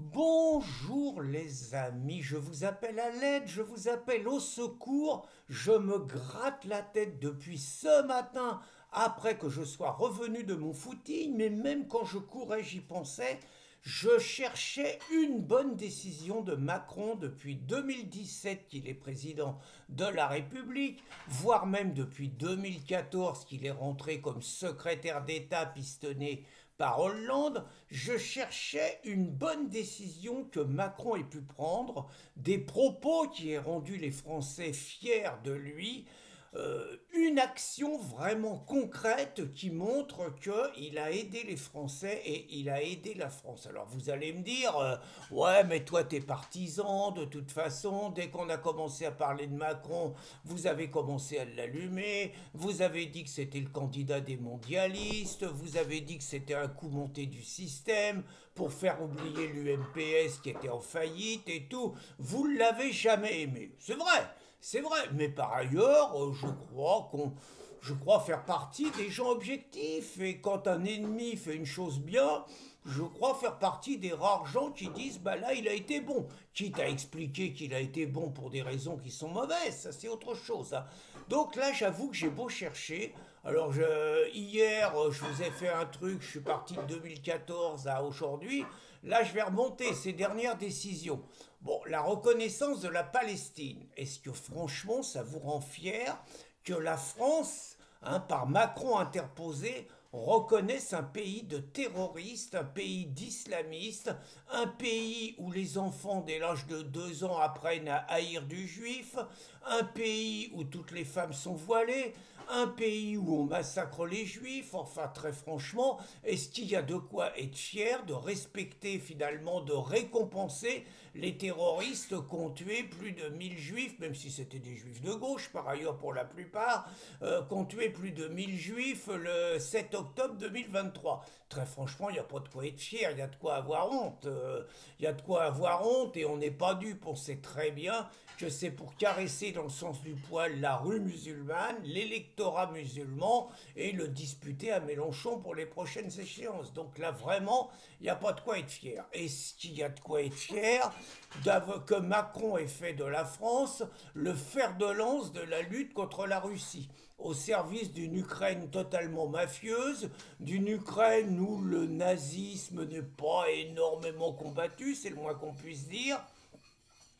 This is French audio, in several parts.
Bonjour les amis, je vous appelle à l'aide, je vous appelle au secours, je me gratte la tête depuis ce matin après que je sois revenu de mon footing, mais même quand je courais j'y pensais, je cherchais une bonne décision de Macron depuis 2017 qu'il est président de la République, voire même depuis 2014 qu'il est rentré comme secrétaire d'État pistonné par Hollande. Je cherchais une bonne décision que Macron ait pu prendre, des propos qui aient rendu les Français fiers de lui, une action vraiment concrète qui montre qu'il a aidé les Français et il a aidé la France. Alors vous allez me dire, ouais mais toi t'es partisan de toute façon, dès qu'on a commencé à parler de Macron, vous avez commencé à l'allumer, vous avez dit que c'était le candidat des mondialistes, vous avez dit que c'était un coup monté du système pour faire oublier l'UMPS qui était en faillite et tout, vous l'avez jamais aimé. C'est vrai, mais par ailleurs, je crois faire partie des gens objectifs. Et quand un ennemi fait une chose bien, je crois faire partie des rares gens qui disent, bah là, il a été bon. Quitte à expliquer qu'il a été bon pour des raisons qui sont mauvaises, ça c'est autre chose, hein. Donc là, j'avoue que j'ai beau chercher. Alors, hier, je vous ai fait un truc, je suis parti de 2014 à aujourd'hui. Là, je vais remonter ces dernières décisions. Bon, la reconnaissance de la Palestine. Est-ce que franchement, ça vous rend fier que la France, hein, par Macron interposé, reconnaisse un pays de terroristes, un pays d'islamistes, un pays où les enfants dès l'âge de 2 ans apprennent à haïr du juif, un pays où toutes les femmes sont voilées, un pays où on massacre les juifs. Enfin, très franchement, est-ce qu'il y a de quoi être fier, de respecter finalement, de récompenser les terroristes qui ont tué plus de 1000 juifs, même si c'était des juifs de gauche par ailleurs pour la plupart, qui ont tué plus de 1000 juifs le 7 octobre 2023. Très franchement, il n'y a pas de quoi être fier, il y a de quoi avoir honte. Il y a de quoi avoir honte et on n'est pas dupe, on sait très bien que c'est pour caresser dans le sens du poil la rue musulmane, l'électorat musulman et le disputer à Mélenchon pour les prochaines échéances. Donc là, vraiment, il n'y a pas de quoi être fier. Est-ce qu'il y a de quoi être fier que Macron ait fait de la France le fer de lance de la lutte contre la Russie, au service d'une Ukraine totalement mafieuse, d'une Ukraine où le nazisme n'est pas énormément combattu, c'est le moins qu'on puisse dire,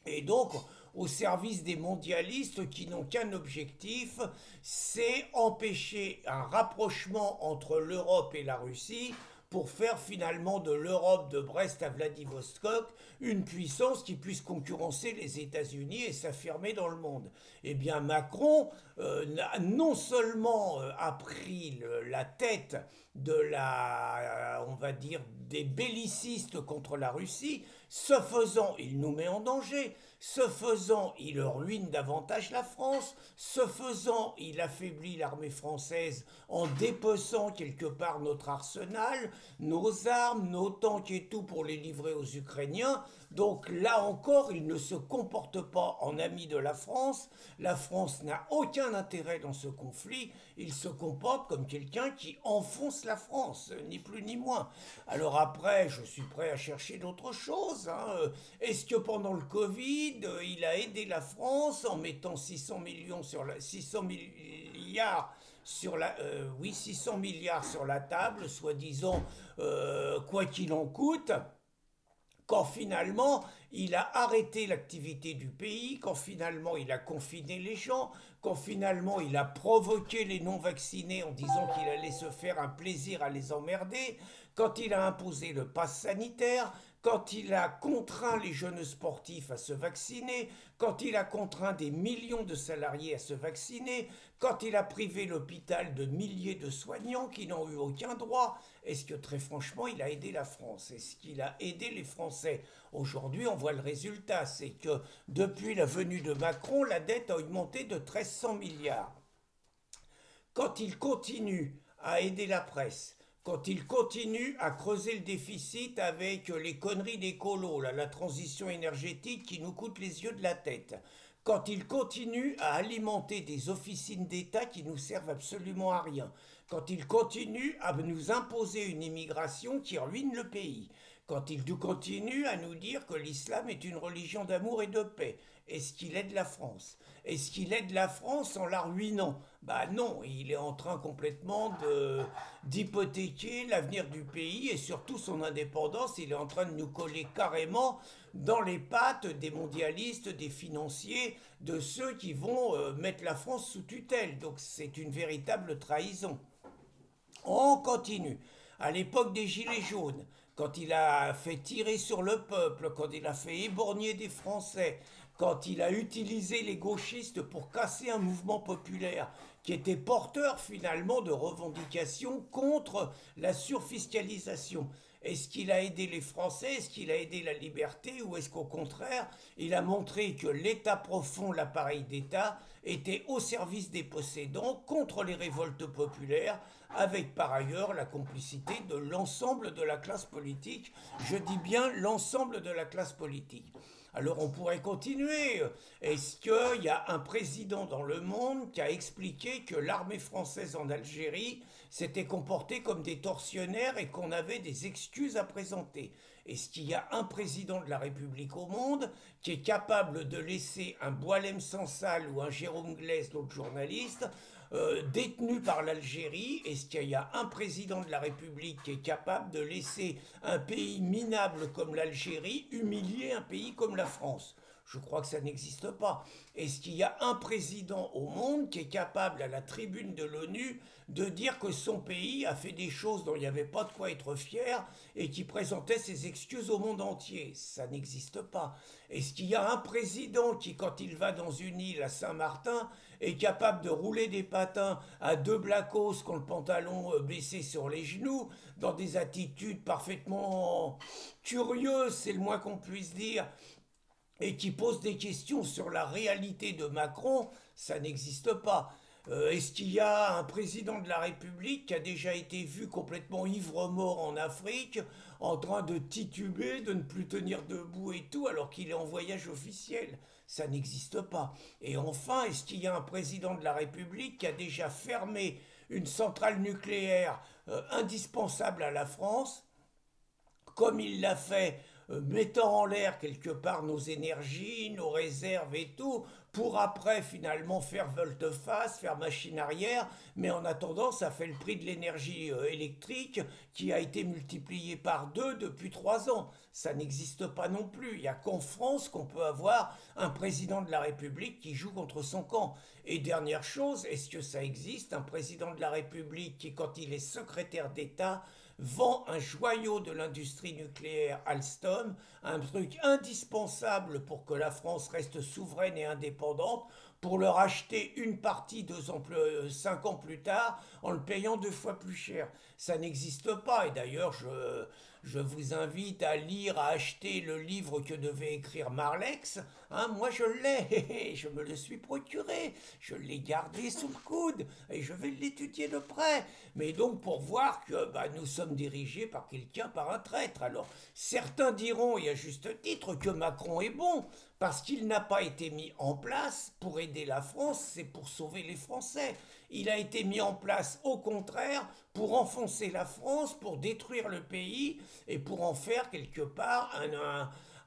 et donc au service des mondialistes qui n'ont qu'un objectif, c'est empêcher un rapprochement entre l'Europe et la Russie pour faire finalement de l'Europe de Brest à Vladivostok une puissance qui puisse concurrencer les États-Unis et s'affirmer dans le monde. Eh bien Macron non seulement a pris la tête de on va dire, des bellicistes contre la Russie, ce faisant, il nous met en danger, ce faisant, il ruine davantage la France, ce faisant, il affaiblit l'armée française en dépeçant quelque part notre arsenal, nos armes, nos tanks et tout pour les livrer aux Ukrainiens. Donc là encore, il ne se comporte pas en ami de la France. La France n'a aucun intérêt dans ce conflit. Il se comporte comme quelqu'un qui enfonce la France, ni plus ni moins. Alors après, je suis prêt à chercher d'autres choses, hein. Est-ce que pendant le Covid, il a aidé la France en mettant 600 millions sur 600 milliards sur oui, 600 milliards sur la table, soi-disant quoi qu'il en coûte, quand finalement il a arrêté l'activité du pays, quand finalement il a confiné les gens, quand finalement il a provoqué les non-vaccinés en disant qu'il allait se faire un plaisir à les emmerder, quand il a imposé le pass sanitaire, quand il a contraint les jeunes sportifs à se vacciner, quand il a contraint des millions de salariés à se vacciner, quand il a privé l'hôpital de milliers de soignants qui n'ont eu aucun droit. Est-ce que très franchement il a aidé la France? Est-ce qu'il a aidé les Français? Aujourd'hui on voit le résultat, c'est que depuis la venue de Macron, la dette a augmenté de 1300 milliards. Quand il continue à aider la presse, quand il continue à creuser le déficit avec les conneries des colos, là, la transition énergétique qui nous coûte les yeux de la tête, quand il continue à alimenter des officines d'État qui nous servent absolument à rien, quand il continue à nous imposer une immigration qui ruine le pays, quand il continue à nous dire que l'islam est une religion d'amour et de paix. Est-ce qu'il aide la France? Est-ce qu'il aide la France en la ruinant? Bah non, il est en train complètement d'hypothéquer l'avenir du pays et surtout son indépendance. Il est en train de nous coller carrément dans les pattes des mondialistes, des financiers, de ceux qui vont mettre la France sous tutelle. Donc c'est une véritable trahison. On continue. À l'époque des Gilets jaunes, quand il a fait tirer sur le peuple, quand il a fait éborgner des Français, quand il a utilisé les gauchistes pour casser un mouvement populaire qui était porteur finalement de revendications contre la surfiscalisation. Est-ce qu'il a aidé les Français? Est-ce qu'il a aidé la liberté? Ou est-ce qu'au contraire, il a montré que l'État profond, l'appareil d'État, était au service des possédants contre les révoltes populaires, avec par ailleurs la complicité de l'ensemble de la classe politique. Je dis bien l'ensemble de la classe politique. Alors on pourrait continuer. Est-ce qu'il y a un président dans le monde qui a expliqué que l'armée française en Algérie s'était comportée comme des tortionnaires et qu'on avait des excuses à présenter? Est-ce qu'il y a un président de la République au monde qui est capable de laisser un Boualem Sansal ou un Jérôme Glaise, l'autre journaliste, détenu par l'Algérie? Est-ce qu'il y a un président de la République qui est capable de laisser un pays minable comme l'Algérie humilier un pays comme la France? Je crois que ça n'existe pas. Est-ce qu'il y a un président au monde qui est capable, à la tribune de l'ONU, de dire que son pays a fait des choses dont il n'y avait pas de quoi être fier et qui présentait ses excuses au monde entier? Ça n'existe pas. Est-ce qu'il y a un président qui, quand il va dans une île à Saint-Martin, est capable de rouler des patins à deux blacos qui ont le pantalon baissé sur les genoux, dans des attitudes parfaitement curieuses, c'est le moins qu'on puisse dire, et qui pose des questions sur la réalité de Macron? Ça n'existe pas. Est-ce qu'il y a un président de la République qui a déjà été vu complètement ivre-mort en Afrique, en train de tituber, de ne plus tenir debout et tout, alors qu'il est en voyage officiel? Ça n'existe pas. Et enfin, est-ce qu'il y a un président de la République qui a déjà fermé une centrale nucléaire indispensable à la France, comme il l'a fait, mettant en l'air quelque part nos énergies, nos réserves et tout, pour après finalement faire volte-face, faire machine arrière, mais en attendant ça fait le prix de l'énergie électrique qui a été multiplié par 2 depuis 3 ans. Ça n'existe pas non plus. Il n'y a qu'en France qu'on peut avoir un président de la République qui joue contre son camp. Et dernière chose, est-ce que ça existe, un président de la République qui, quand il est secrétaire d'État, vend un joyau de l'industrie nucléaire Alstom, un truc indispensable pour que la France reste souveraine et indépendante, pour le racheter une partie 5 ans plus tard en le payant 2 fois plus cher? Ça n'existe pas. Et d'ailleurs, je vous invite à lire, à acheter le livre que devait écrire Marlex. Hein, moi, je l'ai, je me le suis procuré, je l'ai gardé sous le coude et je vais l'étudier de près. Mais donc, pour voir que nous sommes dirigés par quelqu'un, par un traître. Alors, certains diront, et à juste titre, que Macron est bon, parce qu'il n'a pas été mis en place pour aider la France, c'est pour sauver les Français. Il a été mis en place, au contraire, pour enfoncer la France, pour détruire le pays et pour en faire quelque part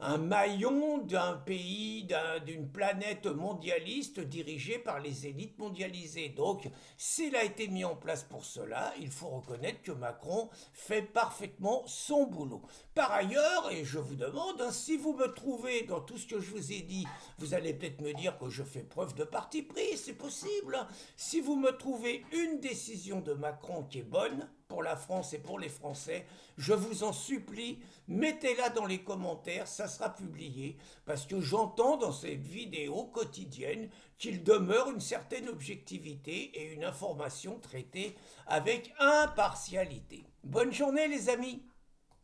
un maillon d'un pays, d'une planète mondialiste dirigée par les élites mondialisées. Donc, s'il a été mis en place pour cela, il faut reconnaître que Macron fait parfaitement son boulot. Par ailleurs, et je vous demande, si vous me trouvez dans tout ce que je vous ai dit, vous allez peut-être me dire que je fais preuve de parti pris, c'est possible. Si vous me trouvez une décision de Macron qui est bonne pour la France et pour les Français, je vous en supplie, mettez-la dans les commentaires, ça sera publié, parce que j'entends dans cette vidéo quotidienne qu'il demeure une certaine objectivité et une information traitée avec impartialité. Bonne journée les amis!